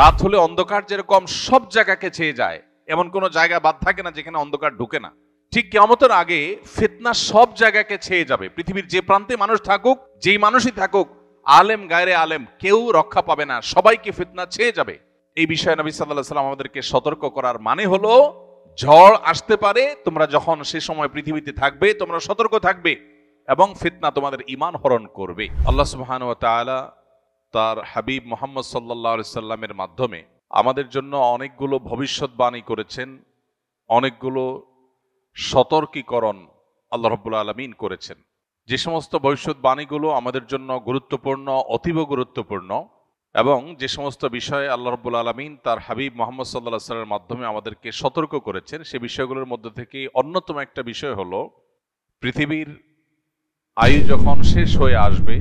রাত হলে অন্ধকার যেরকম সব জায়গাকে ছেয়ে যায়, এমন কোন জায়গা বাদ থাকে না যেখানে অন্ধকার ঢুকে না। ঠিক কিয়ামতের আগে ফিতনা সব জায়গাকে ছেয়ে যাবে। পৃথিবীর যে প্রান্তে মানুষ থাকুক, যেই মানুষই থাকুক, আলেম গায়রে আলেম, কেউ রক্ষা পাবে না, সবাইকে ফিতনা ছেয়ে যাবে। এই বিষয়ে নবী সাল্লাল্লাহু আলাইহি ওয়াসাল্লাম আমাদেরকে সতর্ক করার মানে হলো, ঝড় আসতে পারে, তোমরা যখন সে সময় পৃথিবীতে থাকবে তোমরা সতর্ক থাকবে এবং ফিতনা তোমাদের ঈমান হরণ করবে। আল্লাহ সুবহানাহু ওয়া তাআলা তার হাবিব মুহাম্মদ সাল্লাল্লাহু আলাইহি সাল্লামের মাধ্যমে আমাদের জন্য অনেকগুলো ভবিষ্যৎবাণী করেছেন, অনেকগুলো সতর্কীকরণ আল্লাহ রাব্বুল আলামিন করেছেন। যে সমস্ত ভবিষ্যৎবাণীগুলো আমাদের জন্য গুরুত্বপূর্ণ, অতীব গুরুত্বপূর্ণ, এবং যে সমস্ত বিষয়ে আল্লাহ রাব্বুল আলামিন তার হাবিব মুহাম্মদ সাল্লাল্লাহু আলাইহি সাল্লামের মাধ্যমে আমাদেরকে সতর্ক করেছেন, সে বিষয়গুলোর মধ্যে থেকে অন্যতম একটা বিষয় হলো, পৃথিবীর আয়ু যখন শেষ হয়ে আসবে,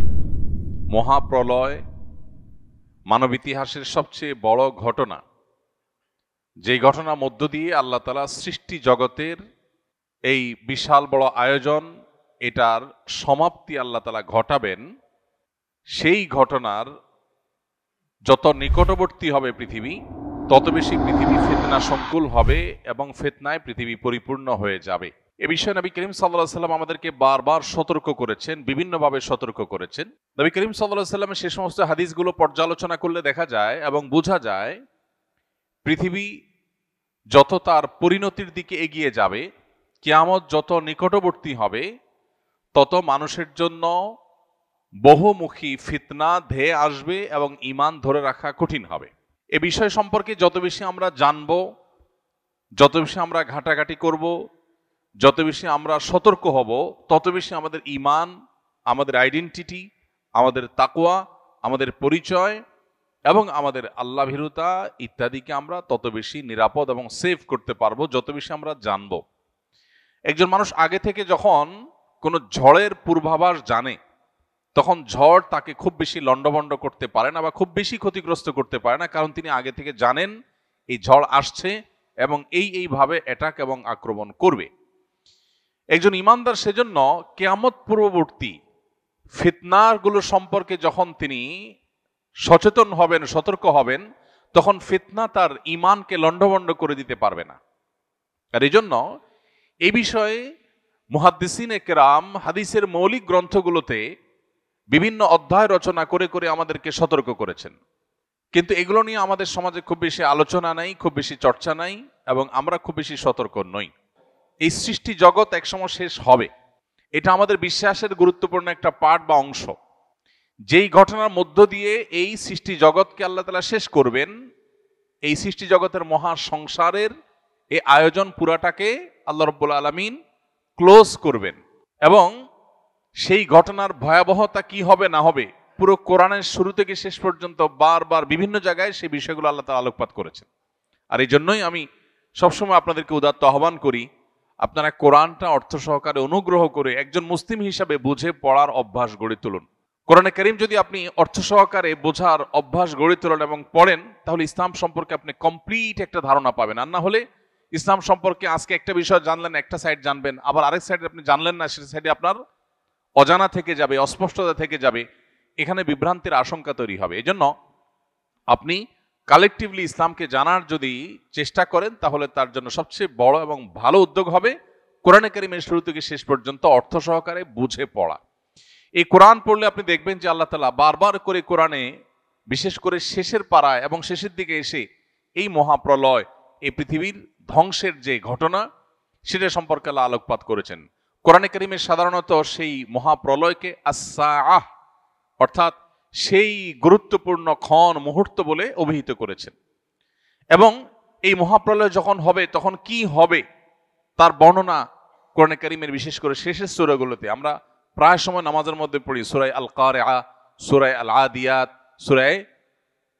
মহাপ্রলয় মানব ইতিহাসের সবচেয়ে বড় ঘটনা, যে ঘটনার মধ্য দিয়ে আল্লাহ তাআলা সৃষ্টি জগতের এই বিশাল বড় আয়োজন, এটার সমাপ্তি আল্লাহ তাআলা ঘটাবেন, সেই ঘটনার যত নিকটবর্তী হবে পৃথিবী, তত বেশি পৃথিবী ফিতনা সংকুল হবে এবং ফিতনায় পৃথিবী পরিপূর্ণ হয়ে যাবে। এ বিষয়ে নবী করিম সাল্লাল্লাহু আলাইহি সাল্লাম আমাদেরকে বারবার সতর্ক করেছেন, বিভিন্নভাবে সতর্ক করেছেন। নবী করিম সাল্লাল্লাহু আলাইহি সাল্লামের সে সমস্ত হাদিসগুলো পর্যালোচনা করলে দেখা যায় এবং বোঝা যায়, পৃথিবী যত তার পরিণতির দিকে এগিয়ে যাবে, কিয়ামত যত নিকটবর্তী হবে, তত মানুষের জন্য বহুমুখী ফিতনা ধেয়ে আসবে এবং ঈমান ধরে রাখা কঠিন হবে। এ বিষয় সম্পর্কে যত বেশি আমরা জানব, যত বেশি আমরা ঘাটাঘাটি করব, যত বেশি আমরা সতর্ক হব, তত বেশি আমাদের ঈমান, আমাদের আইডেন্টিটি, আমাদের তাকওয়া, আমাদের পরিচয় এবং আমাদের আল্লাহ ভীরুতা ইত্যাদিকে আমরা তত বেশি নিরাপদ এবং সেভ করতে পারবো, যত বেশি আমরা জানব। একজন মানুষ আগে থেকে যখন কোনো ঝড়ের পূর্বাভাস জানে, তখন ঝড় তাকে খুব বেশি লণ্ডভণ্ড করতে পারে না বা খুব বেশি ক্ষতিগ্রস্ত করতে পারে না, কারণ তিনি আগে থেকে জানেন এই ঝড় আসছে এবং এইভাবে অ্যাটাক এবং আক্রমণ করবে। একজন ঈমানদার সেজন্য কিয়ামত পূর্ববর্তী ফিতনাগুলো সম্পর্কে যখন তিনি সচেতন হবেন, সতর্ক হবেন, তখন ফিতনা তার ঈমানকে লণ্ডভণ্ড করে দিতে পারবে না। আর এই জন্য এই বিষয়ে মুহাদ্দিসিনে কেরাম হাদিসের মৌলিক গ্রন্থগুলোতে বিভিন্ন অধ্যায় রচনা করে করে আমাদেরকে সতর্ক করেছেন, কিন্তু এগুলো নিয়ে আমাদের সমাজে খুব বেশি আলোচনা নাই, খুব বেশি চর্চা নাই এবং আমরা খুব বেশি সতর্ক নই। এই সৃষ্টি জগৎ একসময় শেষ হবে, এটা আমাদের বিশ্বাসের গুরুত্বপূর্ণ একটা পার্ট বা অংশ। যেই ঘটনার মধ্য দিয়ে এই সৃষ্টি জগৎকে আল্লাহ তাআলা শেষ করবেন, এই সৃষ্টি জগতের মহা সংসারের এই আয়োজন পুরাটাকে আল্লাহ রাব্বুল আলামিন ক্লোজ করবেন, এবং সেই ঘটনার ভয়াবহতা কি হবে না হবে পুরো কোরআনের শুরু থেকে শেষ পর্যন্ত বারবার বিভিন্ন জায়গায় সেই বিষয়গুলো আল্লাহ তাআলা আলোকপাত করেছেন। আর এই জন্যই আমি সবসময় আপনাদেরকে উদাত্ত আহ্বান করি, আপনারা কোরআনটা অর্থ সহকারে অনুগ্রহ করে একজন মুসলিম হিসাবে বুঝে পড়ার অভ্যাস গড়ে তুলুন। কোরআনে কারীম যদি আপনি অর্থ সহকারে বোঝার অভ্যাস গড়ে তোলেন এবং পড়েন, তাহলে ইসলাম সম্পর্কে আপনি কমপ্লিট একটা ধারণা পাবেন। আর না হলে ইসলাম সম্পর্কে আজকে একটা বিষয় জানলেন, একটা সাইড জানবেন, আবার আরেক সাইডে আপনি জানলেন না, সেই সাইডে আপনার অজানা থেকে যাবে, অস্পষ্টতা থেকে যাবে, এখানে বিভ্রান্তির আশঙ্কা তৈরি হবে। এজন্য আপনি কালেকটিভলি ইসলামকে জানার যদি চেষ্টা করেন, তাহলে তার জন্য সবচেয়ে বড় এবং ভালো উদ্যোগ হবে কোরআনে কারীমের শুরু থেকে শেষ পর্যন্ত অর্থ সহকারে বুঝে পড়া। এই কোরআন পড়লে আপনি দেখবেন যে আল্লাহ তাআলা বারবার করে কোরআনে, বিশেষ করে শেষের পাড়ায় এবং শেষের দিকে এসে এই মহাপ্রলয়, এই পৃথিবীর ধ্বংসের যে ঘটনা, সেটা সম্পর্কে আল্লাহ আলোকপাত করেছেন। কোরআনে কারীমের সাধারণত সেই মহাপ্রলয়কে আস-সাআহ অর্থাৎ সেই গুরুত্বপূর্ণ ক্ষণ, মুহূর্ত বলে অভিহিত করেছেন, এবং এই মহাপ্রলয় যখন হবে তখন কি হবে তার বর্ণনা কোরআনে কারীমের বিশেষ করে শেষের সূরাগুলোতে আমরা প্রায় সময় নামাজের মধ্যে পড়ি। সূরা আল কারিআ, সূরা আল আদিয়াত, সূরা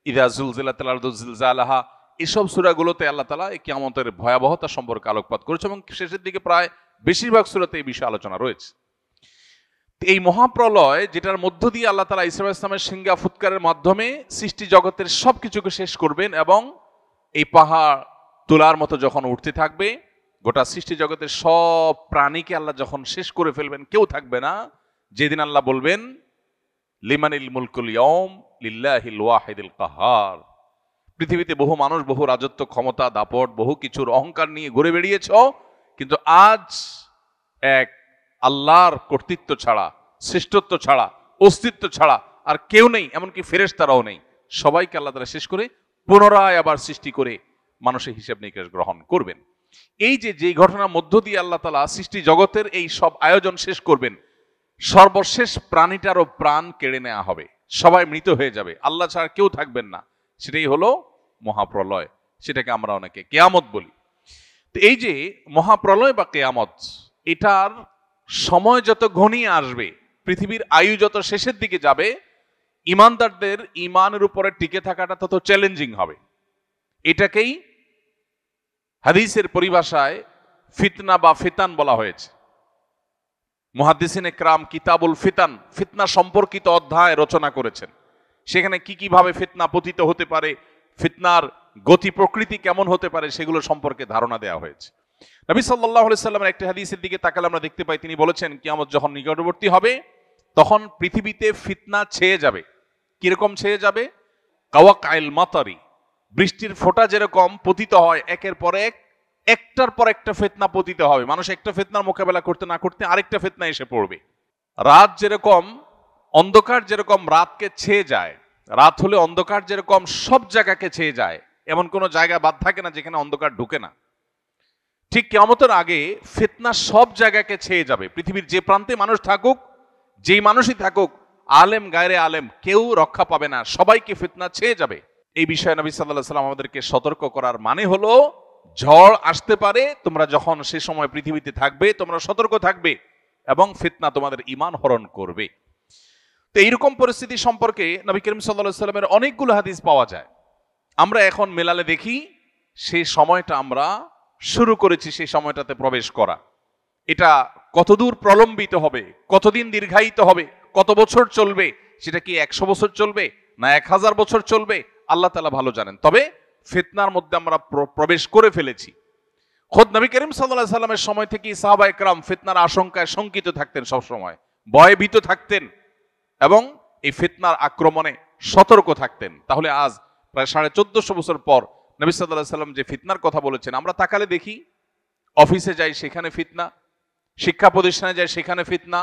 ইযা যুলজিলাতিল আরদু জিলজালাহা, এসব সূরাগুলোতে আল্লাহ তাআলা এই কিয়ামতের ভয়াবহতা সম্পর্কে আলোকপাত করেছে এবং শেষের দিকে প্রায় বেশিরভাগ সূরাতে এই বিষয়ে আলোচনা রয়েছে। এই মহাপ্রলয়, যেটার মধ্য দিয়ে আল্লাহ তাআলা ঈসা আলাইহিস সালামের সিংহা ফুৎকারের মাধ্যমে সৃষ্টি জগতের সবকিছুকে শেষ করবেন, এবং এই পাহাড় তুলার মতো যখন উঠতে থাকবে, গোটা সৃষ্টি জগতের সব প্রাণীকে আল্লাহ যখন শেষ করে ফেলবেন, কেউ থাকবে না, যেদিন আল্লাহ বলবেন লিমানিল মুলকুল ইয়াউম লিল্লাহিল ওয়াহিদিল কাহার, পৃথিবীতে বহু মানুষ বহু রাজত্ব, ক্ষমতা, দাপট, বহু কিছুর অহংকার নিয়ে ঘুরে বেরিয়েছ, কিন্তু আজ এক আল্লাহর কর্তৃত্ব ছাড়া, শ্রেষ্ঠত্ব ছাড়া, অস্তিত্ব ছাড়া আর কেউ নেই, এমনকি ফেরেশতারাও নেই। সবাইকে আল্লাহ তাআলা শেষ করে পুনরায় আবার সৃষ্টি করে মানুষের হিসাব নিকাশ গ্রহণ করবেন। এই যে ঘটনার মধ্য দিয়ে আল্লাহ তাআলা সৃষ্টি জগতের এই সব আয়োজন শেষ করবেন, সর্বশেষ প্রাণীটারও প্রাণ কেড়ে নেওয়া হবে, সবাই মৃত হয়ে যাবে, আল্লাহ ছাড়া কেউ থাকবেন না। সেটাই হলো মহাপ্রলয়, সেটাকে আমরা অনেকে কিয়ামত বলি। তো এই যে মহাপ্রলয় বা কিয়ামত, এটার সময় যত ঘনিয়ে আসবে, পৃথিবীর আয়ু যত শেষের দিকে যাবে, ইমানদারদের ইমানের উপরে টিকে থাকাটা তত চ্যালেঞ্জিং হবে। এটাকেই হাদিসের পরিভাষায় ফিতনা বা ফিতান বলা হয়েছে। মুহাদ্দিসিনে কেরাম কিতাবুল ফিতান, ফিতনা সম্পর্কিত অধ্যায় রচনা করেছেন। সেখানে কি ভাবে ফিতনা পতিত হতে পারে, ফিতনার গতি প্রকৃতি কেমন হতে পারে, সেগুলো সম্পর্কে ধারণা দেওয়া হয়েছে। নবী সাল্লাল্লাহু আলাইহি সাল্লামের একটি হাদিসের দিকে তাকালে আমরা দেখতে পাই, তিনি বলেছেন কিয়ামত যখন নিকটবর্তী হবে তখন পৃথিবীতে ফিতনা ছেয়ে যাবে। কিরকম ছেয়ে যাবে? কাওয়াকাইল মাতারি, বৃষ্টির ফোঁটা যেরকম পতিত হয় একের পর এক, একটার পর একটা ফিতনা পতিত হবে। মানুষ একটা ফিতনার মোকাবেলা করতে না করতে আরেকটা ফিতনা এসে পড়বে। রাত যেরকম, অন্ধকার যেরকম রাতকে ছেয়ে যায়, রাত হলে অন্ধকার যেরকম সব জায়গাকে ছেয়ে যায়, এমন কোনো জায়গা বাদ থাকে না যেখানে অন্ধকার ঢুকে না। ঠিক কিয়ামতের আগে ফিতনা সব জায়গাকে ছেয়ে যাবে। পৃথিবীর যে প্রান্তে মানুষ থাকুক, যেই মানুষই থাকুক, আলেম গায়রে আলেম, কেউ রক্ষা পাবে না, সবাইকে ফিতনা ছেয়ে যাবে। এই বিষয়ে নবী সাল্লাল্লাহু আলাইহি ওয়াসাল্লাম আমাদেরকে সতর্ক করার মানে হলো, ঝড় আসতে পারে, তোমরা যখন সে সময় পৃথিবীতে থাকবে তোমরা সতর্ক থাকবে এবং ফিতনা তোমাদের ঈমান হরণ করবে। তো এইরকম পরিস্থিতি সম্পর্কে নবী করিম সাল্লাল্লাহু আলাইহি ওয়াসাল্লামের অনেকগুলো হাদিস পাওয়া যায়। আমরা এখন মেলালে দেখি সেই সময়টা আমরা শুরু করেছি, সেই সময়টাতে প্রবেশ করা। এটা কতদূর প্রলম্বিত হবে, কতদিন দীর্ঘায়িত হবে, কত বছর চলবে, সেটা কি 100 বছর চলবে না 1000 বছর চলবে, আল্লাহ তাআলা ভালো জানেন। তবে ফিতনার মধ্যে আমরা প্রবেশ করে ফেলেছি। খোদ নবী করিম সাল্লাল্লাহু আলাইহি ওয়াসাল্লামের সময় থেকেই সাহাবায়ে কেরাম ফিতনার আশঙ্কায় শঙ্কিত থাকতেন, সবসময় ভয়ভীত থাকতেন এবং এই ফিতনার আক্রমণে সতর্ক থাকতেন। তাহলে আজ প্রায় 1450 বছর পর নবী সাল্লাল্লাহু আলাইহি ওয়াসাল্লাম যে ফিতনার কথা বলেছেন, আমরা তাকালে দেখি অফিসে যাই সেখানে ফিতনা, শিক্ষা প্রতিষ্ঠানে যাই সেখানে ফিতনা,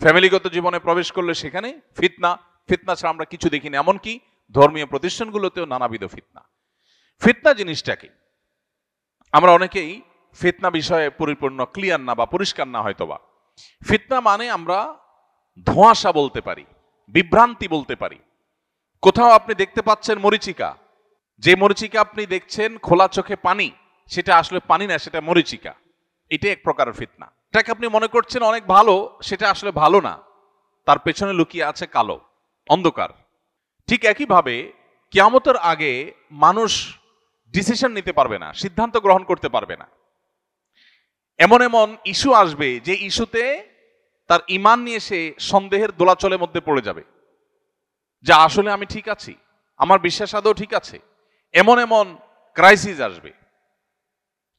ফ্যামিলিগত জীবনে প্রবেশ করলে সেখানে ফিতনা। ফিতনা ছাড়া আমরা কিছু দেখি না। এমনকি ধর্মীয় প্রতিষ্ঠানগুলোতেও নানাবিধ ফিতনা। ফিতনা জিনিসটা কি? আমরা অনেকেই ফিতনা বিষয়ে পরিপূর্ণ ক্লিয়ার না বা পরিষ্কার না হয়তোবা। ফিতনা মানে আমরা ধোঁয়াশা বলতে পারি, বিভ্রান্তি বলতে পারি। কোথাও আপনি দেখতে পাচ্ছেন মরিচিকা, যে মরিচিকা আপনি দেখছেন খোলা চোখে পানি, সেটা আসলে পানি না, সেটা মরিচিকা। এটা এক প্রকারের ফিতনা। এটাকে আপনি মনে করছেন অনেক ভালো, সেটা আসলে ভালো না, তার পেছনে লুকিয়ে আছে কালো অন্ধকার। ঠিক একইভাবে কিয়ামতের আগে মানুষ ডিসিশন নিতে পারবে না, সিদ্ধান্ত গ্রহণ করতে পারবে না। এমন এমন ইস্যু আসবে যে ইস্যুতে তার ঈমান নিয়ে সে সন্দেহের দোলাচলের মধ্যে পড়ে যাবে, যা আসলে আমি ঠিক আছি, আমার বিশ্বাস আদৌ ঠিক আছে। এমন এমন ক্রাইসিস আসবে,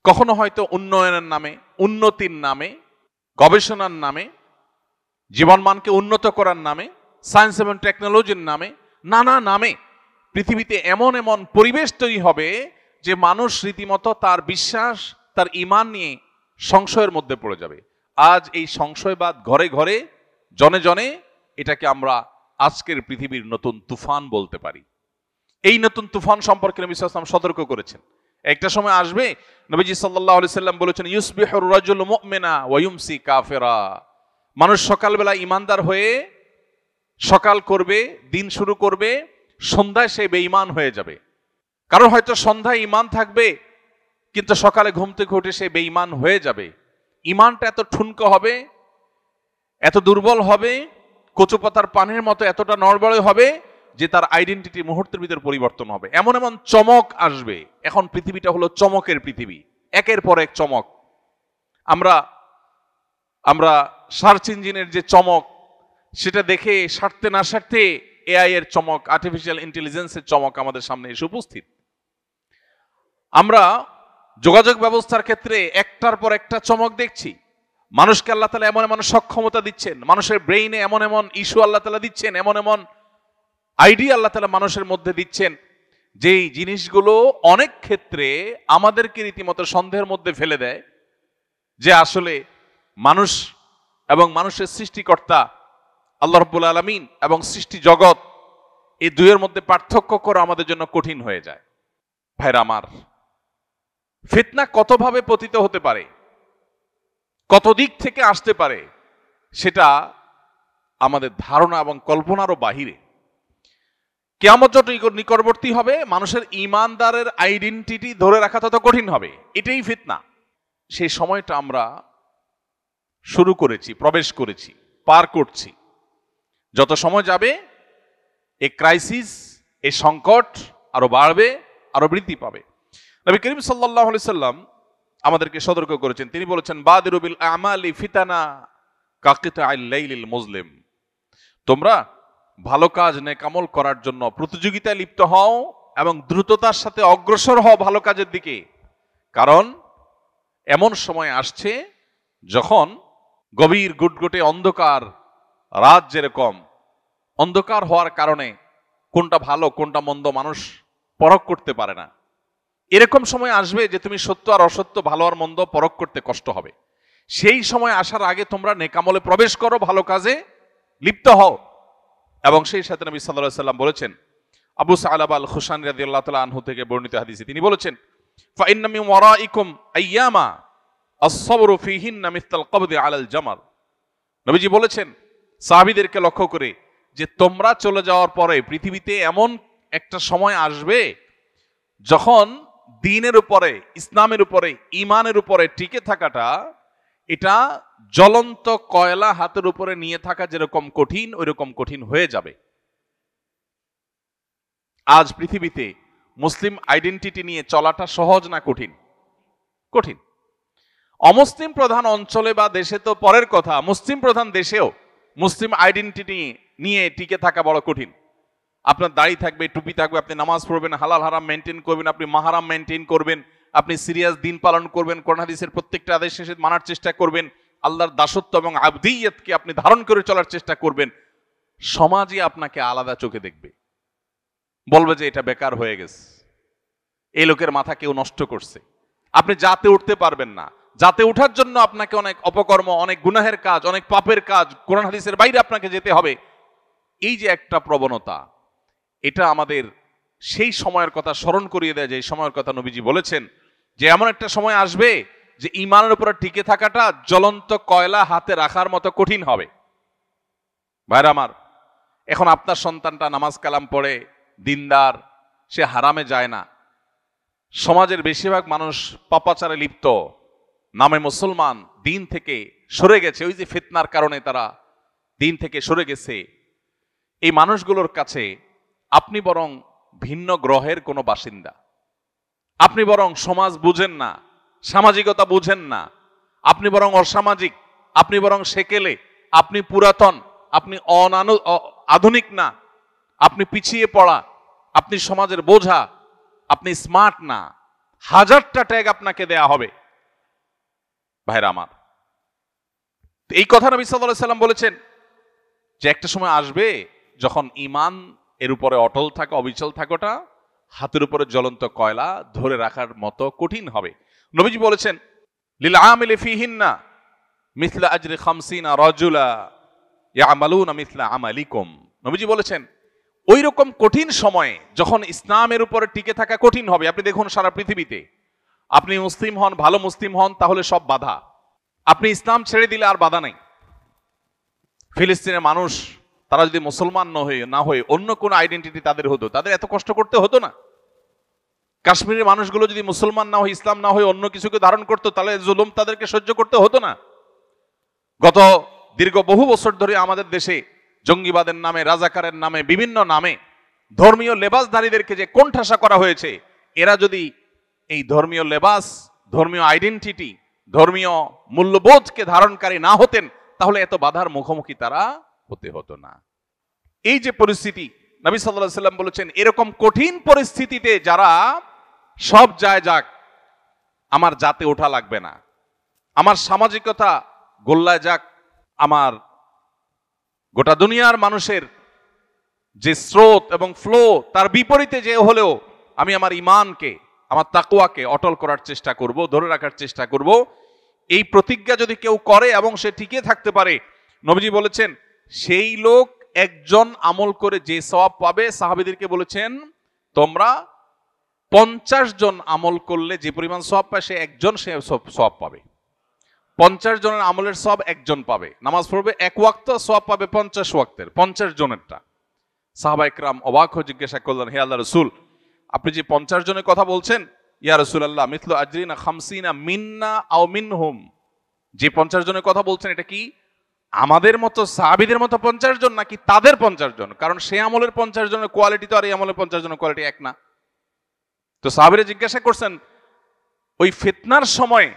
কখনো হয়তো উন্নয়নের নামে, উন্নতির নামে, গবেষণার নামে, জীবনমানকে উন্নত করার নামে, সায়েন্স এবং টেকনোলজির নামে, নানা নামে পৃথিবীতে এমন এমন পরিবেশ তৈরি হবে যে মানুষ রীতিমতো তার বিশ্বাস, তার ঈমান নিয়ে সংশয়ের মধ্যে পড়ে যাবে। আজ এই সংশয়বাদ ঘরে ঘরে, জনে জনে, এটাকে আমরা আজকের পৃথিবীর নতুন তুফান বলতে পারি। এই নতুন তুফান সম্পর্কে নবী সাল্লাল্লাহু আলাইহি ওয়াসাল্লাম সতর্ক করেছেন। একটা সময় আসবে, নবীজি সাল্লাল্লাহু আলাইহি সাল্লাম বলেছেন, ইউসবিহুর রাজুলু মুমিনা ওয়া ইউমসি কাফিরা। মানুষ সকালবেলা ঈমানদার হয়ে সকাল করবে, দিন শুরু করবে, সন্ধ্যায় সে বেঈমান হয়ে যাবে। কারণ হয়তো সন্ধ্যায় ঈমান থাকবে কিন্তু সকালে ঘুম থেকে উঠে সে বেঈমান হয়ে যাবে। ঈমানটা এত ঠুনকো হবে, এত দুর্বল হবে, কচুপাতার পানির মতো এতটা নড়বড়ে হবে যে তার আইডেন্টিটি মুহূর্তের ভিতর পরিবর্তন হবে। এমন এমন চমক আসবে। এখন পৃথিবীটা হলো চমকের পৃথিবী, একের পর এক চমক। আমরা সার্চ ইঞ্জিনের যে চমক, সেটা দেখে সারতে না সারতে এআই এর চমক, আর্টিফিশিয়াল ইন্টেলিজেন্সের চমক আমাদের সামনে এসে উপস্থিত। আমরা যোগাযোগ ব্যবস্থার ক্ষেত্রে একটার পর একটা চমক দেখছি। মানুষকে আল্লাহ তাআলা এমন এমন সক্ষমতা দিচ্ছেন, মানুষের ব্রেইনে এমন এমন ইস্যু আল্লাহ তাআলা দিচ্ছেন, এমন এমন আইডিয়া আল্লাহ তাআলা মানুষের মধ্যে দিচ্ছেন যেই জিনিসগুলো অনেক ক্ষেত্রে আমাদেরকে রীতিমতো সন্দেহের মধ্যে ফেলে দেয় যে আসলে মানুষ এবং মানুষের সৃষ্টিকর্তা আল্লাহ রাব্বুল আলামিন এবং সৃষ্টি জগৎ, এই দুইয়ের মধ্যে পার্থক্য করা আমাদের জন্য কঠিন হয়ে যায়। ভাইরা আমার, ফিতনা কতভাবে পতিত হতে পারে, কত দিক থেকে আসতে পারে, সেটা আমাদের ধারণা এবং কল্পনারও বাহিরে। কিয়ামত যত নিকটবর্তী হবে, মানুষের ঈমানদারের আইডেন্টিটি ধরে রাখা তত কঠিন হবে। এটাই ফিতনা। সেই সময়টা আমরা শুরু করেছি, প্রবেশ করেছি, পার করছি। যত সময় যাবে এই ক্রাইসিস, এই সংকট আরো বাড়বে, আরো বৃদ্ধি পাবে। নবী করিম সাল্লাল্লাহু আলাইহি সাল্লাম আমাদেরকে সতর্ক করেছেন। তিনি বলেছেন, বাদিরু বিল আমালি ফিতানা কাকিতাইল লাইলিল মুজলিম। তোমরা ভালো কাজ নেক আমল করার জন্য প্রতিযোগিতায় লিপ্ত হও এবং দ্রুততার সাথে অগ্রসর হও ভালো কাজের দিকে। কারণ এমন সময় আসছে যখন গভীর গুটগুটে অন্ধকার রাত যেরকম অন্ধকার হওয়ার কারণে কোনটা ভালো কোনটা মন্দ মানুষ পরখ করতে পারে না, এরকম সময় আসবে যে তুমি সত্য আর অসত্য, ভালো আর মন্দ পরখ করতে কষ্ট হবে। সেই সময় আসার আগে তোমরা নেকামলে প্রবেশ করো, ভালো কাজে লিপ্ত হও। এবং সেই সাথে নবী সাল্লাল্লাহু আলাইহি সাল্লাম বলেছেন, আবু সালাবা আল খুশানি রাদিয়াল্লাহু তাআলা আনহু থেকে বর্ণিত হাদিসে তিনি বলেছেন, ফা ইন্না মিন ওয়ারাইকুম আইয়ামা আস-সাবরু ফীহিন্না মিসলাল কবদি আলাল জামার। নবীজি বলেছেন সাহাবীদেরকে লক্ষ্য করে যে তোমরা চলে যাওয়ার পরে পৃথিবীতে এমন একটা সময় আসবে যখন দ্বীনের উপরে, ইসলামের উপরে, ঈমানের উপরে টিকে থাকাটা এটা জ্বলন্ত কয়লা হাতের উপরে নিয়ে থাকা যেরকম কঠিন, ওইরকম কঠিন হয়ে যাবে। আজ পৃথিবীতে মুসলিম আইডেন্টিটি নিয়ে চলাটা সহজ না কঠিন? কঠিন। অমুসলিম প্রধান অঞ্চলে বা দেশে তো পরের কথা, মুসলিম প্রধান দেশেও মুসলিম আইডেন্টিটি নিয়ে টিকে থাকা বড় কঠিন। আপনার দাড়ি থাকবে, টুপি থাকবে, আপনি নামাজ পড়বেন, হালাল হারাম মেনটেন করবেন, আপনি মাহারাম মেনটেন করবেন, আপনি সিরিয়াস দিন পালন করবেন, কোরআন হাদিসের প্রত্যেকটা আদেশ শেষে মানার চেষ্টা করবেন, আল্লাহর দাসত্ব এবং আবদিয়তকে আপনি ধারণ করে চলার চেষ্টা করবেন। সমাজই আপনাকে আলাদা চোখে দেখবে, বলবে যে এটা বেকার হয়ে গেছে, এই লোকের মাথা কেউ নষ্ট করছে। আপনি জাতে উঠতে পারবেন না। জাতে ওঠার জন্য আপনাকে অনেক অপকর্ম, অনেক গুনাহের কাজ, অনেক পাপের কাজ, কোরআন হাদিসের বাইরে আপনাকে যেতে হবে। এই যে একটা প্রবণতা, এটা আমাদের সেই সময়ের কথা স্মরণ করিয়ে দেয় যে এই সময়ের কথা নবীজি বলেছেন যে এমন একটা সময় আসবে যে ঈমানের উপরে টিকে থাকাটা জ্বলন্ত কয়লা হাতে রাখার মতো কঠিন হবে। ভাইরা আমার, এখন আপনার সন্তানটা নামাজ কালাম পড়ে, দিনদার, সে হারামে যায় না। সমাজের বেশিরভাগ মানুষ পাপাচারে লিপ্ত, নামে মুসলমান, দিন থেকে সরে গেছে। ওই যে ফিতনার কারণে তারা দিন থেকে সরে গেছে। এই মানুষগুলোর কাছে আপনি বরং ভিন্ন গ্রহের কোনো বাসিন্দা। আপনি বরং সমাজ বুঝেন না, সামাজিকতা বুঝেন না, আপনি বরং অসামাজিক, আপনি বরং সেকেলে, আপনি পুরাতন, আপনি আধুনিক না, আপনি পিছিয়ে পড়া, আপনি সমাজের বোঝা, আপনি স্মার্ট না। হাজারটা ট্যাগ আপনাকে দেয়া হবে। ভাইরা আমার, এই কথা নবী সাল্লাল্লাহু আলাইহি সাল্লাম বলেছেন যে একটা সময় আসবে যখন ঈমান এর উপরে অটল থাকা, অবিচল থাকাটা হাতের উপরে জ্বলন্ত কয়লা ধরে রাখার মতো কঠিন হবে। নবীজি বলেছেন, লিল আমিলি ফিহিন্না মিসলা আজরি 50 রাজুলা ইয়ামালুনা মিসলা আমালিকুম। নবীজি বলেছেন ওই রকম কঠিন সময়ে যখন ইসলামের উপরে টিকে থাকা কঠিন হবে। আপনি দেখুন সারা পৃথিবীতে, আপনি মুসলিম হন, ভালো মুসলিম হন, তাহলে সব বাধা। আপনি ইসলাম ছেড়ে দিলে আর বাধা নেই। ফিলিস্তিনের মানুষ তারা যদি মুসলমান না হয়ে অন্য কোনো আইডেন্টিটি তাদের হতো, তাদের এত কষ্ট করতে হতো না। কাশ্মীরের মানুষগুলো যদি মুসলমান না হয়ে, ইসলাম না হয়ে অন্য কিছুকে ধারণ করতো, তাহলে জুলুম তাদেরকে সহ্য করতে হতো না। গত দীর্ঘ বহু বছর ধরে আমাদের দেশে জঙ্গিবাদের নামে, রাজাকারের নামে, বিভিন্ন নামে ধর্মীয় লেবাসধারীদেরকে যে কোণঠাসা করা হয়েছে, এরা যদি এই ধর্মীয় লেবাস, ধর্মীয় আইডেন্টিটি, ধর্মীয় মূল্যবোধকে ধারণকারী না হতেন, তাহলে এত বাধার মুখোমুখি তারা হতে হতো না। এই যে পরিস্থিতি, নবী সাল্লাল্লাহু আলাইহি সাল্লাম বলেছেন এরকম কঠিন পরিস্থিতিতে যারা সব যায় যাক, আমার জাতে ওঠা লাগবে না, আমার সামাজিকতা গোল্লায় যাক, আমার গোটা দুনিয়ার মানুষের যে স্রোত এবং ফ্লো তার বিপরীতে যে হলেও আমি আমার ঈমানকে, আমার তাকওয়াকে অটল করার চেষ্টা করব, ধরে রাখার চেষ্টা করব। এই প্রতিজ্ঞা যদি কেউ করে এবং সে টিকে থাকতে পারে, নবীজি বলেছেন সেই লোক একজন আমল করে যে সওয়াব পাবে, সাহাবীদেরকে বলেছেন তোমরা 50 জন আমল করলে যে পরিমাণ সওয়াব পায় সে একজন সে সওয়াব পাবে। 50 জনের আমলের সওয়াব একজন পাবে। নামাজ পড়বে এক ওয়াক্ত, সওয়াব পাবে 50 ওয়াক্তের, 50 জনেরটা। সাহাবা ইকরাম অবাক হয়ে জিজ্ঞাসা করলেন, হে আল্লাহর রাসূল, আপনি যে 50 জনের কথা বলছেন, ইয়া রাসূলুল্লাহ মিথলু আজরিনা 50 মিন্না আও মিনহুম, যে 50 জনের কথা বলছেন এটা কি আমাদের মতো সাহাবীদের মতো 50 জন নাকি তাদের 50 জন? কারণ সে আমলের 50 জনের কোয়ালিটি তো আর এই আমলের 50 জনের কোয়ালিটি এক না। তো সাহাবীরা জিজ্ঞাসা করছেন, ওই ফিতনার সময়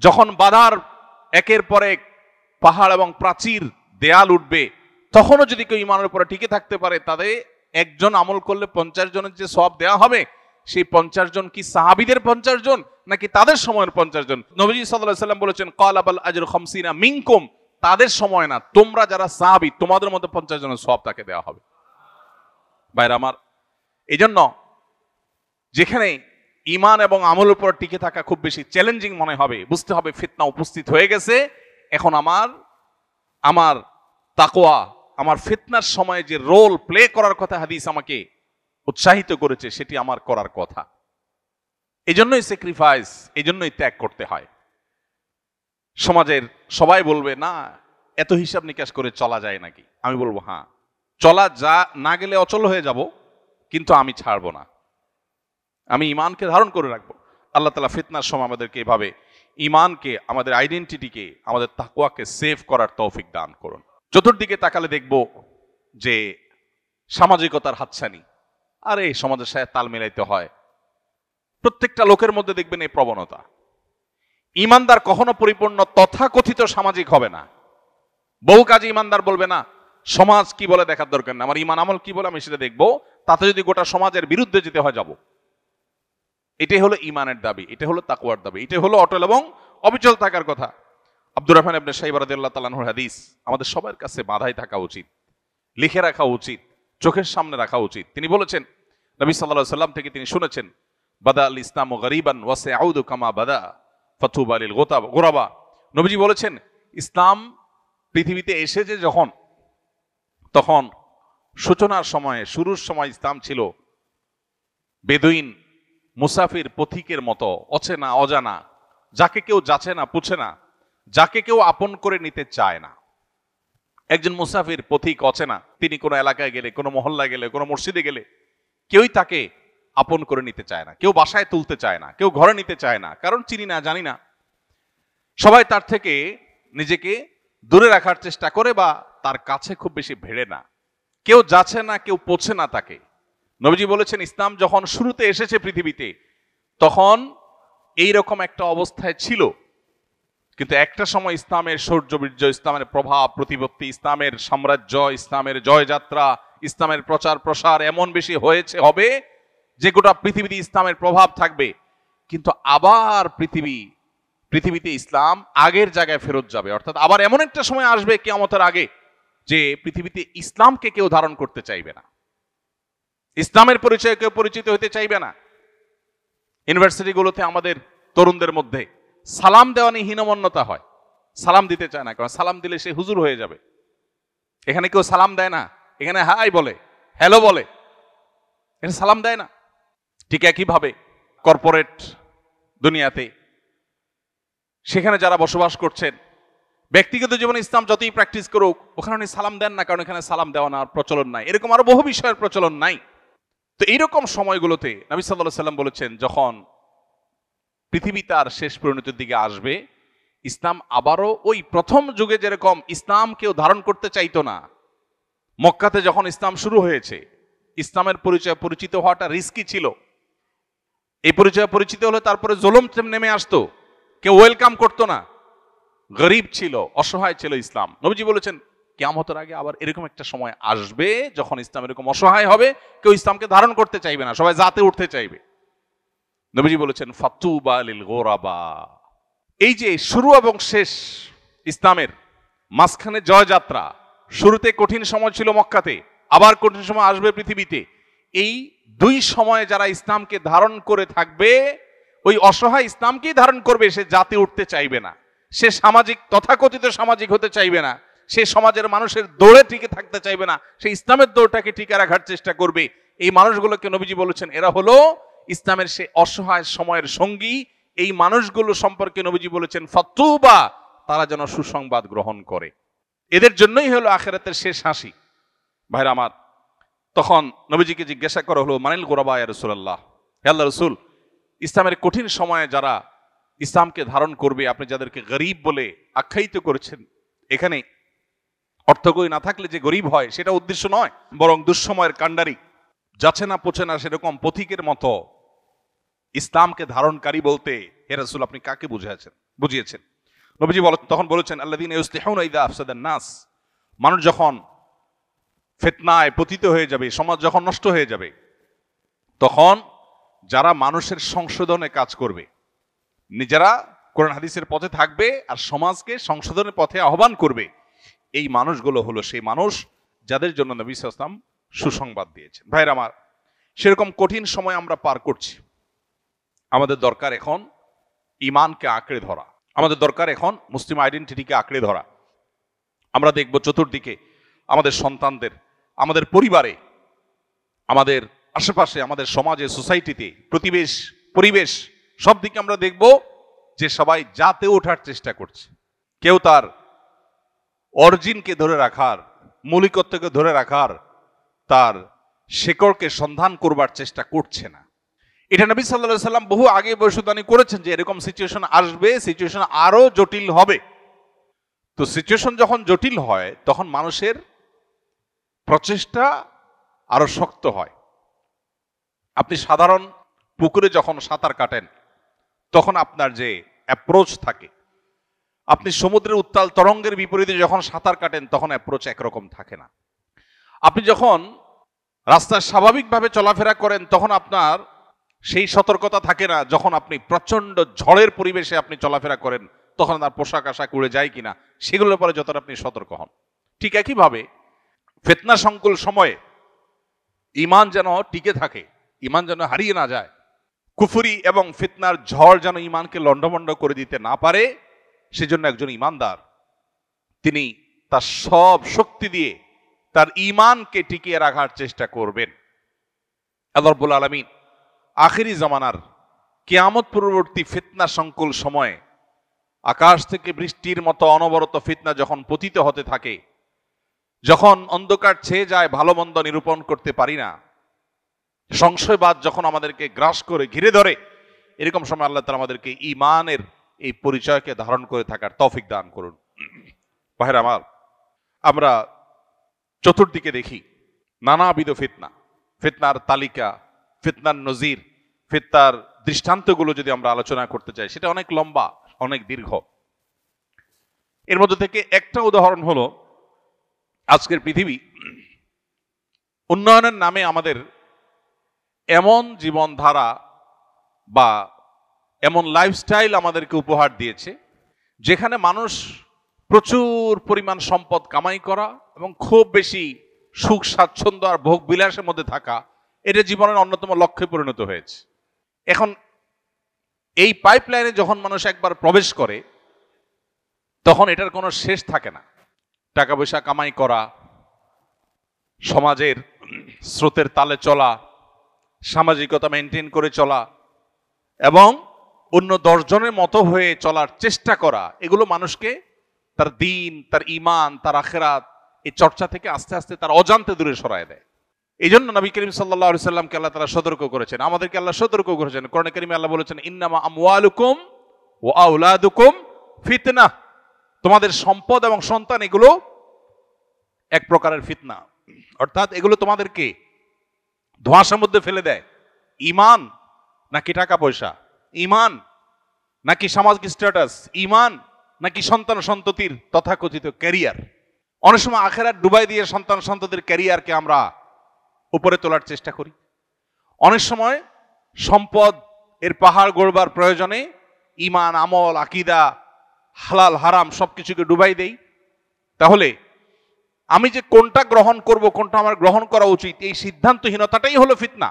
যখন বাধার একের পর এক পাহাড় এবং প্রাচীর দেয়াল উঠবে, তখনও যদি কেউ ঈমানের উপরে টিকে থাকতে পারে, তাদের একজন আমল করলে 50 জনের যে সওয়াব দেওয়া হবে, সেই 50 জন কি সাহাবীদের 50 জন নাকি তাদের সময়ের 50 জন? নবীজি সাল্লাল্লাহু আলাইহি ওয়াসাল্লাম বলেছেন, ক্বালা বাল আজরু 50 মিনকুম, তাদের সময় না, তোমরা যারা সাহাবী তোমাদের মধ্যে 50 জনের সওয়াব তাকে দেওয়া হবে। ভাইরা আমার, এইজন্য যেখানে ঈমান এবং আমলের উপর টিকে থাকা খুব বেশি চ্যালেঞ্জিং মনে হবে, বুঝতে হবে ফিতনা উপস্থিত হয়ে গেছে। এখন আমার তাকওয়া, আমার ফিতনার সময় যে রোল প্লে করার কথা হাদিস আমাকে উৎসাহিত করেছে, সেটি আমার করার কথা। এজন্যই স্যাক্রিফাইস, এজন্যই ত্যাগ করতে হয়। সমাজের সবাই বলবে না এত হিসাব নিকাশ করে চলা যায় নাকি? আমি বলবো হ্যাঁ, চলা যা না গেলে অচল হয়ে যাব, কিন্তু আমি ছাড়বো না, আমি ঈমানকে ধারণ করে রাখবো। আল্লাহ তাআলা ফিতনার সময় আমাদেরকে এভাবে ঈমানকে, আমাদের আইডেন্টিটিকে, আমাদের তাকওয়াকে সেভ করার তৌফিক দান করুন। চতুর্দিকে তাকালে দেখব যে সামাজিকতার হাতছানি, আরে সমাজের সাথে তাল মিলাইতে হয়। প্রত্যেকটা লোকের মধ্যে দেখবেন এই প্রবণতা। ঈমানদার কখনো পরিপূর্ণ তথাকথিত সামাজিক হবে না। বহু কাজে ঈমানদার বলবে না সমাজ কি বলে দেখার দরকার না, আমার ঈমান আমল কি বলে আমি সেটা দেখবো, তাতে যদি গোটা সমাজের বিরুদ্ধে যেতে হয় যাব। এটাই হলো ঈমানের দাবি, এটা হলো তাকওয়ার দাবি, এটাই হলো অটল এবং অবিচল থাকার কথা। আব্দুর রহমান ইবনে শাইবা রাদিয়াল্লাহু তাআলা আনহুর হাদিস আমাদের সবার কাছে বাঁধাই থাকা উচিত, লিখে রাখা উচিত, চোখের সামনে রাখা উচিত। তিনি বলেছেন, নবী সাল্লাল্লাহু আলাইহি সাল্লাম থেকে তিনি শুনেছেন, বাদা আল ইসলামু গরিবান ওয়া সায়াউদু কামা বাদা ফাতুবা লিল গুরাবা। নবীজি বলেছেন, ইসলাম পৃথিবীতে এসেছে যখন, তখন সূচনার সময়ে, শুরুর সময় ইসলাম ছিল বেদুইন, মুসাফির, পথিকের মতো, অচেনা অজানা, যাকে কেউ যাচে না পুছে না, যাকে কেউ আপন করে নিতে চায় না। একজন মুসাফির, পথিক, অচেনা, তিনি কোনো এলাকায় গেলে, কোনো মহল্লায় গেলে, কোনো মসজিদে গেলে কেউই তাকে আপন করে নিতে চায় না, কেউ বাসায় তুলতে চায় না, কেউ ঘরে নিতে চায় না, কারণ চিনি না, জানি না। সবাই তার থেকে নিজেকে দূরে রাখার চেষ্টা করে বা তার কাছে খুব বেশি ভেড়ে না, কেউ যাচ্ছে না, কেউ পোছে না তাকে। নবীজি বলেছেন, ইসলাম যখন শুরুতে এসেছে পৃথিবীতে, তখন এইরকম একটা অবস্থায় ছিল। কিন্তু একটা সময় ইসলামের শৌর্যবীর্য, ইসলামের প্রভাব প্রতিপত্তি, ইসলামের সাম্রাজ্য, ইসলামের জয়যাত্রা, ইসলামের প্রচার প্রসার এমন বেশি হবে যে গোটা পৃথিবীতে ইসলামের প্রভাব থাকবে। কিন্তু আবার পৃথিবীতে ইসলাম আগের জায়গায় ফেরত যাবে। অর্থাৎ আবার এমন একটা সময় আসবে কিয়ামতের আগে যে পৃথিবীতে ইসলামকে কেউ ধারণ করতে চাইবে না, ইসলামের পরিচয়ে কেউ পরিচিত হতে চাইবে না। ইউনিভার্সিটিগুলোতে আমাদের তরুণদের মধ্যে সালাম দেওয়া নিয়ে হীনমন্যতা হয়, সালাম দিতে চায় না, কারণ সালাম দিলে সে হুজুর হয়ে যাবে। এখানে কেউ সালাম দেয় না, এখানে হাই বলে, হ্যালো বলে, এখানে সালাম দেয় না। ঠিক একইভাবে কর্পোরেট দুনিয়াতে, সেখানে যারা বসবাস করছেন, ব্যক্তিগত জীবনে ইসলাম যতই প্র্যাকটিস করুক, ওখানে উনি সালাম দেন না, কারণ এখানে সালাম দেওয়া না প্রচলন নাই। এরকম আরো বহু বিষয়ের প্রচলন নাই। তো এইরকম সময়গুলোতে নবী সাল্লাল্লাহু আলাইহি সাল্লাম বলেছেন, যখন পৃথিবী তার শেষ পরিণতির দিকে আসবে, ইসলাম আবারও ওই প্রথম যুগে যেরকম ইসলাম কেউ ধারণ করতে চাইতো না, মক্কাতে যখন ইসলাম শুরু হয়েছে, ইসলামের পরিচয় পরিচিত হওয়াটা রিস্কি ছিল। এই পরিচয় পরিচিত হলে তারপরে জুলুম নেমে আসতো, কেউ ওয়েলকাম করতো না, গরিব ছিল, অসহায় ছিল ইসলাম। নবীজি বলেছেন, কিয়ামতের আগে আবার এরকম একটা সময় আসবে যখন ইসলাম এরকম অসহায় হবে, কেউ ইসলামকে ধারণ করতে চাইবে না, সবাই জাতে উঠতে চাইবে। নবীজি বলেছেন, ফাতুবা লিল গুরাবা। এই যে শুরু এবং শেষ ইসলামের, মাঝখানে জয়যাত্রা, শুরুতে কঠিন সময় ছিল মক্কাতে, আবার কঠিন সময় আসবে পৃথিবীতে, এই দুই সময়ে যারা ইসলামকে ধারণ করে থাকবে, ওই অসহায় ইসলামকেই ধারণ করবে, সে জাতি উঠতে চাইবে না, সে সামাজিক তথাকথিত সামাজিক হতে চাইবে না, সে সমাজের মানুষের দৌড়ে টিকে থাকতে চাইবে না, সে ইসলামের দৌড়টাকে টিকে রাখার চেষ্টা করবে। এই মানুষগুলোকে নবীজি বলেছেন এরা হলো ইসলামের সে অসহায় সময়ের সঙ্গী। এই মানুষগুলো সম্পর্কে নবীজি বলেছেন ফাতুবা, তারা যেন সুসংবাদ গ্রহণ করে, এদের জন্যই হলো আখিরাতের শেষ হাসি। ভাইরা আমার, তখন নবীজিকে জিজ্ঞাসা করা হলো মানিল গোরাবা ইয়া রাসূলুল্লাহ, হে আল্লাহর রাসূল, ইসলামের কঠিন সময়ে যারা ইসলামকে ধারণ করবে, আপনি যাদেরকে গরিব বলে আখ্যায়িত করেছেন, এখানে অর্থকই না থাকলে যে গরিব হয় সেটা উদ্দেশ্য নয়, বরং দুঃসময়ের কাণ্ডারি, যাচ্ছে না পচে না সেরকম পথিকের মতো ইসলামকে ধারণকারী বলতে হে রাসূল আপনি কাকে বুঝিয়েছেন? নবীজি তখন বলেছেন আল্লাযীনা ইউসলিহুনা ইযা আফসাদান নাস, মানুষ যখন ফিতনায় পতিত হয়ে যাবে, সমাজ যখন নষ্ট হয়ে যাবে, তখন যারা মানুষের সংশোধনে কাজ করবে, নিজেরা কোরআন হাদিসের পথে থাকবে আর সমাজকে সংশোধনের পথে আহ্বান করবে, এই মানুষগুলো হলো সেই মানুষ যাদের জন্য নবী সাল্লাল্লাহু আলাইহি ওয়াসাল্লাম সুসংবাদ দিয়েছেন। ভাইরা আমার, সেরকম কঠিন সময় আমরা পার করছি। আমাদের দরকার এখন ঈমানকে আঁকড়ে ধরা, আমাদের দরকার এখন মুসলিম আইডেন্টিটিকে আঁকড়ে ধরা। আমরা দেখব চতুর্দিকে আমাদের সন্তানদের, আমাদের পরিবারে, আমাদের আশেপাশে, আমাদের সমাজে, সোসাইটিতে, পরিবেশ সব দিকে আমরা দেখব যে সবাই জাতে ওঠার চেষ্টা করছে। কেউ তার অরিজিনকে ধরে রাখার, মৌলিকত্বকে ধরে রাখার, তার শেকড়কে সন্ধান করবার চেষ্টা করছে না। এটা নবী সাল্লাল্লাহু আলাইহি সাল্লাম বহু আগে ভবিষ্যদ্বাণী করেছেন যে এরকম সিচুয়েশন আসবে, সিচুয়েশন আরো জটিল হবে। তো সিচুয়েশন যখন জটিল হয় তখন মানুষের প্রচেষ্টা আরো শক্ত হয়। আপনি সাধারণ পুকুরে যখন সাঁতার কাটেন তখন আপনার যে অ্যাপ্রোচ থাকে, আপনি সমুদ্রের উত্তাল তরঙ্গের বিপরীতে যখন সাঁতার কাটেন তখন অ্যাপ্রোচ একরকম থাকে না। আপনি যখন রাস্তায় স্বাভাবিকভাবে চলাফেরা করেন তখন আপনার সেই সতর্কতা থাকে না। যখন আপনি প্রচন্ড ঝড়ের পরিবেশে আপনি চলাফেরা করেন তখন আপনার পোশাক আশাক উড়ে যায় কিনা সেগুলোর পরে যতটা আপনি সতর্ক হন। ঠিক একইভাবে ফিতনা সংকুল সময়ে ঈমান যেন টিকে থাকে, ঈমান যেন হারিয়ে না যায়, কুফরি এবং ফিতনার ঝড় যেন ঈমানকে লণ্ডভণ্ড করে দিতে না পারে, সেজন্য একজন ঈমানদার তিনি তার সব শক্তি দিয়ে তার ঈমানকে টিকিয়ে রাখার চেষ্টা করবেন। আল্লাহ রাব্বুল আলামিন আখিরি জামানার কিয়ামত পূর্ববর্তী ফিতনা সংকুল সময়ে আকাশ থেকে বৃষ্টির মতো অনবরত ফিতনা যখন পতিত হতে থাকে, যখন অন্ধকার ছেয়ে যায়, ভালো মন্দ নিরূপণ করতে পারি না, সংশয়বাদ যখন আমাদেরকে গ্রাস করে ঘিরে ধরে, এরকম সময় আল্লাহ তাআলা আমাদেরকে ঈমানের এই পরিচয়কে ধারণ করে থাকার তৌফিক দান করুন। ভাইরা আমার, আমরা চতুর্দিকে দেখি নানাবিধ ফিতনা, ফিতনার তালিকা, ফিতনার নজির, ফিতনার দৃষ্টান্তগুলো যদি আমরা আলোচনা করতে চাই সেটা অনেক লম্বা, অনেক দীর্ঘ। এর মধ্যে থেকে একটা উদাহরণ হলো আজকের পৃথিবী উন্নয়নের নামে আমাদের এমন জীবনধারা বা এমন লাইফস্টাইল আমাদেরকে উপহার দিয়েছে যেখানে মানুষ প্রচুর পরিমাণ সম্পদ কামাই করা এবং খুব বেশি সুখ স্বাচ্ছন্দ্য আর ভোগ বিলাসের মধ্যে থাকা, এটা জীবনের অন্যতম লক্ষ্যে পরিণত হয়েছে। এখন এই পাইপলাইনে যখন মানুষ একবার প্রবেশ করে তখন এটার কোনো শেষ থাকে না। টাকা পয়সা কামাই করা, সমাজের স্রোতের তালে চলা, সামাজিকতা মেনটেন করে চলা এবং অন্য 10 জনের মতো হয়ে চলার চেষ্টা করা, এগুলো মানুষকে তার দ্বীন, তার ঈমান, তার আখিরাত এই চর্চা থেকে আস্তে আস্তে তার অজান্তে দূরে সরায় দেয়। এই জন্য নবী করিম সাল্লাল্লাহু আলাইহি সাল্লামকে আল্লাহ তাআলা সতর্ক করেছেন, আমাদেরকে আল্লাহ সতর্ক করেছেন। কোরআনে কারিমে আল্লাহ বলেছেন ইন্নামা আমওয়ালুকুম ওয়া আওলাদুকুম ফিতনা, তোমাদের সম্পদ এবং সন্তান এগুলো এক প্রকারের ফিতনা, অর্থাৎ এগুলো তোমাদেরকে ধোঁয়াশার মধ্যে ফেলে দেয়। ঈমান নাকি টাকা পয়সা, ঈমান নাকি সামাজিক স্ট্যাটাস, ঈমান নাকি সন্তান সন্ততির তথাকথিত ক্যারিয়ার। অনেক সময় আখিরাত ডুবাই দিয়ে সন্তান সন্ততির ক্যারিয়ারকে আমরা উপরে তোলার চেষ্টা করি। অনেক সময় সম্পদ এর পাহাড় গড়বার প্রয়োজনে ঈমান, আমল, আকীদা, হালাল হারাম সবকিছুকে ডুবাই দেই। তাহলে আমি যে কোনটা গ্রহণ করব, কোনটা আমার গ্রহণ করা উচিত, এই সিদ্ধান্তহীনতাটাই হলো ফিতনা।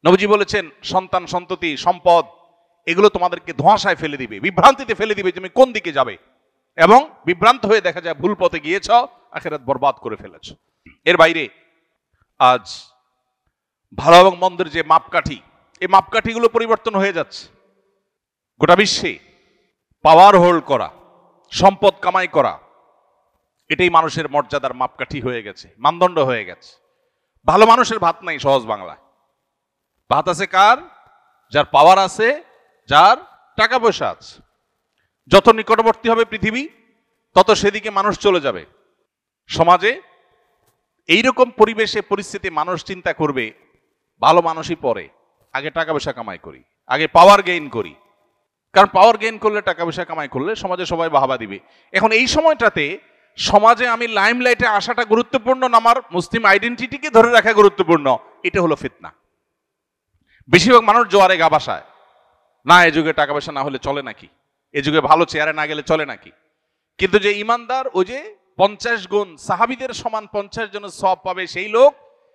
নবীজি বলেছেন, সন্তান সন্ততি সম্পদ এগুলো তোমাদেরকে ধোঁয়াশায় ফেলে দিবে, বিভ্রান্তিতে ফেলে দিবে, তুমি কোন দিকে যাবে, এবং বিভ্রান্ত হয়ে দেখা যায় ভুল পথে গিয়েছ, আখিরাত বরবাদ করে ফেলেছ। এর বাইরে আজ ভালো এবং মন্দের যে মাপকাঠি, এই মাপকাঠিগুলো পরিবর্তন হয়ে যাচ্ছে। গোটা বিশ্বে পাওয়ার হোল্ড করা, সম্পদ কামাই করা, এটাই মানুষের মর্যাদার মাপকাঠি হয়ে গেছে, মানদণ্ড হয়ে গেছে। ভালো মানুষের ভাত নাই, সহজ বাংলায়। ভাত আছে কার? যার পাওয়ার আছে, যার টাকা পয়সা আছে। যত নিকটবর্তী হবে পৃথিবী, তত সেদিকে মানুষ চলে যাবে। সমাজে এইরকম পরিবেশে পরিস্থিতি মানুষ চিন্তা করবে, ভালো মানুষই পরে, আগে টাকা পয়সা কামাই করি, আগে পাওয়ার গেইন করি। কারণ পাওয়ার গেইন করলে, টাকা পয়সা কামাই করলে সমাজে সবাই বাহবা দিবে। এখন এই সময়টাতে সমাজে আমি লাইমলাইটে আসাটা গুরুত্বপূর্ণ না আমার মুসলিম আইডেন্টিটিকে ধরে রাখা গুরুত্বপূর্ণ? এটা হলো ফিতনা। বেশিরভাগ মানুষ জোয়ারে গা ভাসায়, না এ যুগে টাকা পয়সা না হলে চলে নাকি, এ যুগে ভালো চেয়ারে না গেলে চলে নাকি। কিন্তু যে ইমানদার, ওই যে 50 গুণ সাহাবীদের সমান 50 জনের সওয়াব পাবে, সেই লোক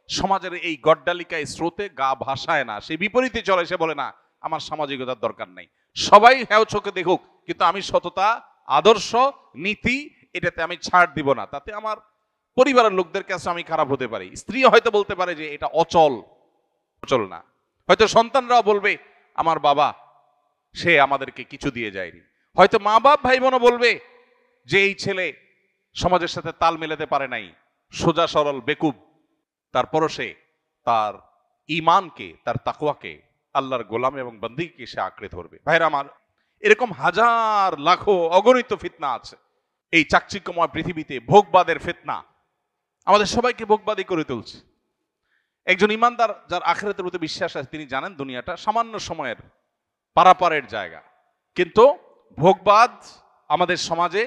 সমাজের এই গড্ডালিকায় স্রোতে গা ভাসায় না, সে বিপরীতে চলে। সে বলে, না আমার সামাজিকতার দরকার নাই, সবাই হ্যাঁ চোখে দেখুক, কিন্তু আমি সততা, আদর্শ, নীতি এটাতে আমি ছাড় দিব না। তাতে আমার পরিবারের লোকদের কাছে আমি খারাপ হতে পারি। স্ত্রী হয়তো বলতে পারে যে এটা অচল, অচল না। হয়তো সন্তানরাও বলবে, আমার বাবা সে আমাদেরকে কিছু দিয়ে যায়নি। হয়তো মা বাপ ভাই বোনও বলবে যে এই ছেলে সমাজের সাথে তাল মেলাতে পারে নাই, সোজা সরল বেকুব। তারপরও সে তার ঈমানকে, তার তাকওয়াকে, আল্লাহর গোলাম এবং বন্দীকে সে আঁকড়ে ধরবে। ভাইরা আমার, এরকম হাজার লাখো অগণিত ফিতনা আছে এই চাকচিক্যময় পৃথিবীতে। ভোগবাদের ফিতনা আমাদের সবাইকে ভোগবাদী করে তুলছে। একজন ইমানদার যার আখিরাতের প্রতি বিশ্বাস আছে, তিনি জানেন দুনিয়াটা সামান্য সময়ের পারাপারের জায়গা। কিন্তু ভোগবাদ আমাদের সমাজে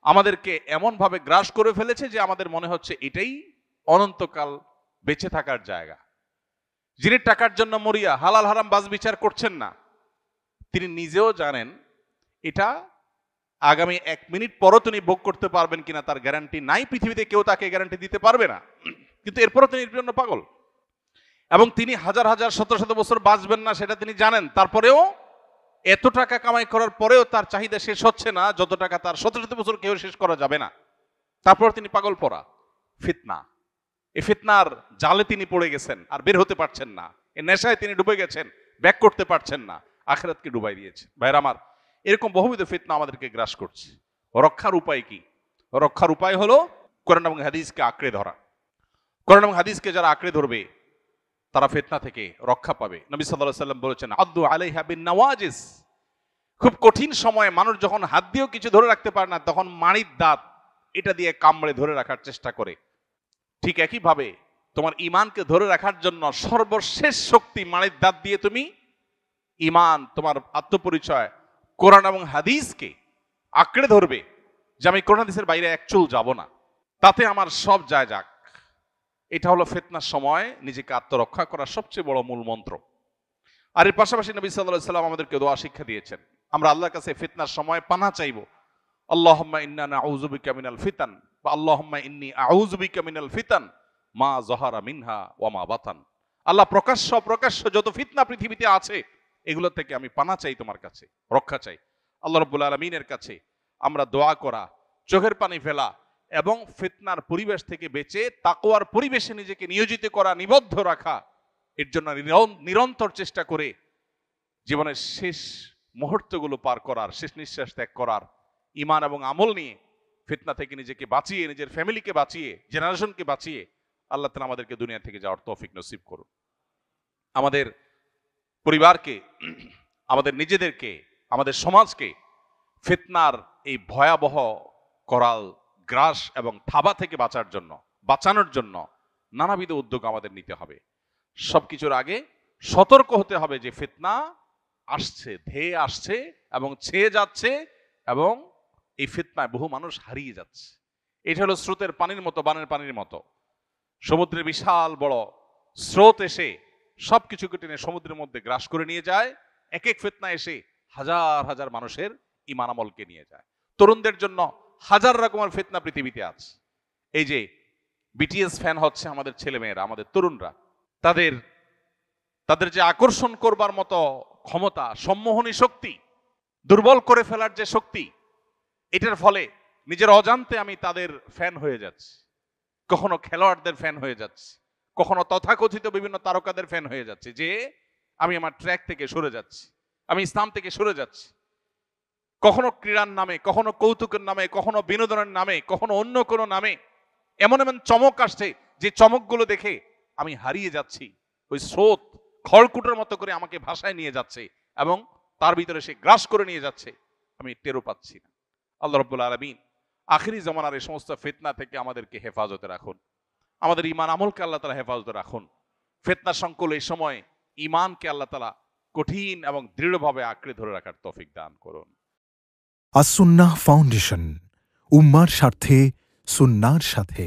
আমাদেরকে এমন ভাবে গ্রাস করে ফেলেছে যে আমাদের মনে হচ্ছে এটাই অনন্তকাল বেঁচে থাকার জায়গা। যিনি টাকার জন্য মরিয়া হালাল হারাম বাজ বিচার করছেন না, তিনি নিজেও জানেন এটা আগামী 1 মিনিট পরও তিনি ভোগ করতে পারবেন কিনা তার গ্যারান্টি নাই। পৃথিবীতে কেউ তাকে গ্যারান্টি দিতে পারবে না, কিন্তু এরপরও তিনি এর জন্য পাগল। এবং তিনি হাজার হাজার শত শত বছর বাঁচবেন না সেটা তিনি জানেন। তারপরেও এত টাকা কামাই করার পরেও তার চাহিদা শেষ হচ্ছে না যত টাকা তার শত শত বছর কেউ শেষ করা যাবে না। তারপর তিনি পাগল পড়া। ফিতনা, এই ফিতনার জালে তিনি পড়ে গেছেন, আর বের হতে পারছেন না। এই নেশায় তিনি ডুবে গেছেন, ব্যাক করতে পারছেন না, আখিরাতকে ডুবাই দিয়েছে। ভাইরা আমার, এরকম বহুবিধ ফিতনা আমাদেরকে গ্রাস করছে। রক্ষার উপায় কি? রক্ষার উপায় হলো কোরআন এবং হাদিসকে আঁকড়ে ধরা। কোরআন এবং হাদিসকে যারা আঁকড়ে ধরবে তারা ফিতনা থেকে রক্ষা পাবে। নবী সাল্লাল্লাহু আলাইহি ওয়াসাল্লাম বলেছেন, আদ্দু আলাইহা বিন নওয়াজিস। খুব কঠিন সময়ে মানুষ যখন হাত দিয়েও কিছু ধরে রাখতে পারে না, তখন মাড়ির দাঁত এটা দিয়ে কামড়ে ধরে রাখার চেষ্টা করে। ঠিক একইভাবে তোমার ঈমানকে ধরে রাখার জন্য সর্বশেষ শক্তি মাড়ির দাঁত দিয়ে তুমি ঈমান, তোমার আত্মপরিচয়, কোরআন এবং হাদিসকে আঁকড়ে ধরবে যে আমি কোরআন হাদিসের বাইরে এক চুল যাব না, তাতে আমার সব যায় যাক। এটা হলো ফিতনার সময় নিজেকে আত্মরক্ষা করার সবচেয়ে বড় মূল মন্ত্র। আর এর পাশাপাশি নবী সাল্লাল্লাহু আলাইহি ওয়াসাল্লাম আমাদেরকে দোয়া শিক্ষা দিয়েছেন, আমরা আল্লাহর কাছে ফিতনার সময় পানাহ চাইব। আল্লাহুম্মা ইন্না নাউযু বিকা মিনাল ফিতান বা আল্লাহুম্মা ইন্নী আউযু বিকা মিনাল ফিতান মা যাহারা মিনহা ওয়া মা বাতান। আল্লাহ, প্রকাশ্য যত ফিতনা পৃথিবীতে আছে এগুলো থেকে আমি পানাহ চাই, তোমার কাছে রক্ষা চাই। আল্লাহ রাব্বুল আলামিনের কাছে আমরা দোয়া করা, চোখের পানি ফেলা এবং ফিতনার পরিবেশ থেকে বেঁচে তাকওয়ার পরিবেশে নিজেকে নিয়োজিত করা, নিবদ্ধ রাখা, এর জন্য নিরন্তর চেষ্টা করে জীবনের শেষ মুহূর্তগুলো পার করার, শেষ নিঃশ্বাস ত্যাগ করার, ঈমান এবং আমল নিয়ে ফিতনা থেকে নিজেকে বাঁচিয়ে, নিজের ফ্যামিলিকে বাঁচিয়ে, জেনারেশনকে বাঁচিয়ে আল্লাহ তাআলা আমাদেরকে দুনিয়া থেকে যাওয়ার তৌফিক নসিব করুন। আমাদের পরিবারকে, আমাদের নিজেদেরকে, আমাদের সমাজকে ফিতনার এই ভয়াবহ করাল গ্রাস এবং থাবা থেকে বাঁচানোর জন্য নানাবিধ উদ্যোগ আমাদের নিতে হবে। সবকিছুর আগে সতর্ক হতে হবে যে ফিতনা আসছে, ধেয়ে আসছে এবং ছেয়ে যাচ্ছে, এবং এই ফিতনায় বহু মানুষ হারিয়ে যাচ্ছে। এটা হলো স্রোতের পানির মতো, বানের পানির মতো। সমুদ্রের বিশাল বড় স্রোত এসে সবকিছুকে টেনে সমুদ্রের মধ্যে গ্রাস করে নিয়ে যায়। এক এক ফিতনা এসে হাজার হাজার মানুষের ঈমান আমলকে নিয়ে যায়। তরুণদের জন্য হাজার রকমের ফিতনা পৃথিবীতে আছে। এই যে বিটিএস ফ্যান হচ্ছে আমাদের ছেলেমেয়েরা, আমাদের তরুণরা, তাদের যে আকর্ষণ করবার মতো ক্ষমতা, সম্মোহনী শক্তি, দুর্বল করে ফেলার যে শক্তি, এটার ফলে নিজের অজান্তে আমি তাদের ফ্যান হয়ে যাচ্ছি। কখনো খেলোয়াড়দের ফ্যান হয়ে যাচ্ছি, কখনো তথাকথিত বিভিন্ন তারকাদের ফ্যান হয়ে যাচ্ছে, যে আমি আমার ট্র্যাক থেকে সরে যাচ্ছি, আমি ইসলাম থেকে সরে যাচ্ছি। কখনো ক্রীড়ার নামে, কখনো কৌতুকের নামে, কখনো বিনোদনের নামে, কখনো অন্য কোনো নামে এমন এমন চমক আসছে যে চমকগুলো দেখে আমি হারিয়ে যাচ্ছি। ওই স্রোত খড়কুটোর মতো করে আমাকে ভাষায় নিয়ে যাচ্ছে এবং তার ভিতরে সে গ্রাস করে নিয়ে যাচ্ছে, আমি টেরও পাচ্ছি না। আল্লাহ রাব্বুল আলামিন আখিরি জামানার এই সমস্ত ফিতনা থেকে আমাদেরকে হেফাজতে রাখুন, আমাদের ঈমান আমলকে আল্লাহ তাআলা হেফাজতে রাখুন। ফিতনা সংকুল এই সময় ঈমানকে আল্লাহ তাআলা কঠিন এবং দৃঢ়ভাবে আঁকড়ে ধরে রাখার তৌফিক দান করুন। আস-সুন্নাহ ফাউন্ডেশন, উম্মার স্বার্থে সুন্নাহর সাথে।